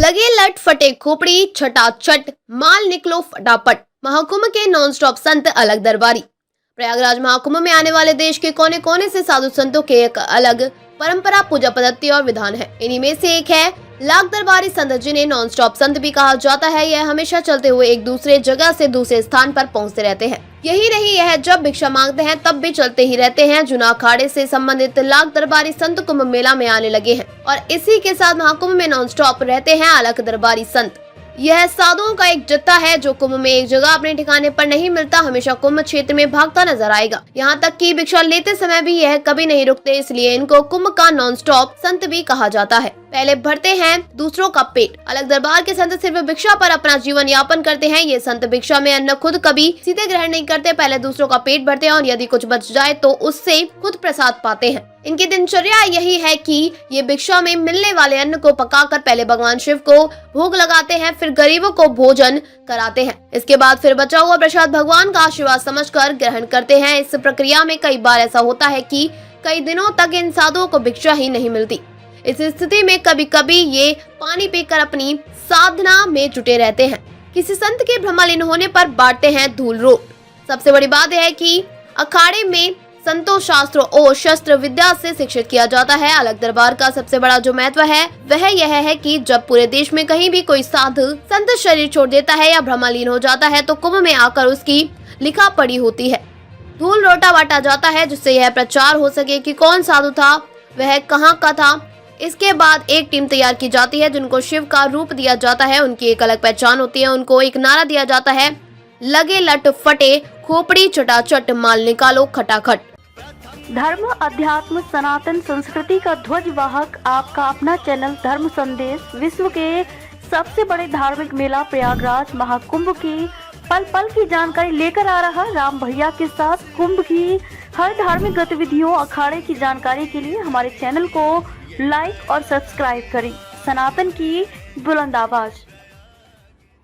लगे लट फटे खोपड़ी छटाछट माल निकलो फटाफट। महाकुंभ के नॉन स्टॉप संत अलग दरबारी। प्रयागराज महाकुंभ में आने वाले देश के कोने कोने से साधु संतों के एक अलग परंपरा, पूजा पद्धति और विधान है। इन्हीं में से एक है लाख दरबारी संत, जिन्हें नॉन स्टॉप संत भी कहा जाता है। यह हमेशा चलते हुए एक दूसरे जगह से दूसरे स्थान पर पहुंचते रहते हैं। यही नहीं, यह जब भिक्षा मांगते हैं तब भी चलते ही रहते हैं। जूना अखाड़े से संबंधित लाख दरबारी संत कुंभ मेला में आने लगे हैं और इसी के साथ महाकुंभ में नॉन स्टॉप रहते हैं अलग दरबारी संत। यह साधुओं का एक जत्था है जो कुंभ में एक जगह अपने ठिकाने पर नहीं मिलता, हमेशा कुंभ क्षेत्र में भागता नजर आएगा। यहाँ तक कि भिक्षा लेते समय भी यह कभी नहीं रुकते, इसलिए इनको कुंभ का नॉन स्टॉप संत भी कहा जाता है। पहले भरते हैं दूसरों का पेट। अलग दरबार के संत सिर्फ भिक्षा पर अपना जीवन यापन करते हैं। ये संत भिक्षा में अन्न खुद कभी सीधे ग्रहण नहीं करते, पहले दूसरों का पेट भरते हैं और यदि कुछ बच जाए तो उससे खुद प्रसाद पाते हैं। इनकी दिनचर्या यही है कि ये भिक्षा में मिलने वाले अन्न को पकाकर पहले भगवान शिव को भोग लगाते हैं, फिर गरीबों को भोजन कराते हैं। इसके बाद फिर बचा हुआ प्रसाद भगवान का आशीर्वाद समझकर ग्रहण करते हैं। इस प्रक्रिया में कई बार ऐसा होता है कि कई दिनों तक इन साधुओं को भिक्षा ही नहीं मिलती। इस स्थिति में कभी कभी ये पानी पीकर अपनी साधना में जुटे रहते हैं। किसी संत के भ्रमालीन होने पर बांटते हैं धूल रोट। सबसे बड़ी बात यह है कि अखाड़े में संतों, शास्त्रों और शस्त्र विद्या से शिक्षित किया जाता है। अलग दरबार का सबसे बड़ा जो महत्व है वह यह है कि जब पूरे देश में कहीं भी कोई साधु संत शरीर छोड़ देता है या भ्रमालीन हो जाता है तो कुंभ में आकर उसकी लिखा पड़ी होती है। धूल रोटा बांटा जाता है जिससे यह प्रचार हो सके कि कौन साधु था, वह कहाँ का था। इसके बाद एक टीम तैयार की जाती है जिनको शिव का रूप दिया जाता है। उनकी एक अलग पहचान होती है। उनको एक नारा दिया जाता है, लगे लट फटे खोपड़ी चटाचट माल निकालो खटाखट। धर्म, अध्यात्म, सनातन संस्कृति का ध्वज वाहक आपका अपना चैनल धर्म संदेश विश्व के सबसे बड़े धार्मिक मेला प्रयागराज महाकुंभ की पल पल की जानकारी लेकर आ रहा राम भैया के साथ। कुंभ की हर धार्मिक गतिविधियों, अखाड़े की जानकारी के लिए हमारे चैनल को लाइक और सब्सक्राइब करें। सनातन की बुलंद आवाज।